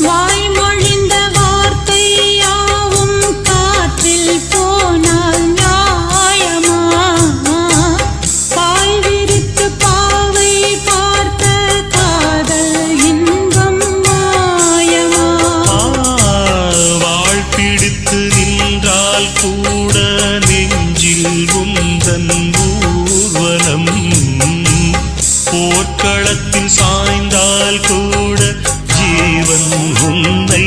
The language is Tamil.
வாய்மொழிந்த வார்த்தை யாவும் காற்றில் போனால் நியாயமா? பாய் விரித்து பாவை பார்த்த காதல் இன்பம் மாயமா? வாழ் பிடித்து நின்றால் கூட நெஞ்சில் உந்தன் ஊர்வலம், போர்க்களத்தில் சாய்ந்தால் கூட ஜீவன் உன்னை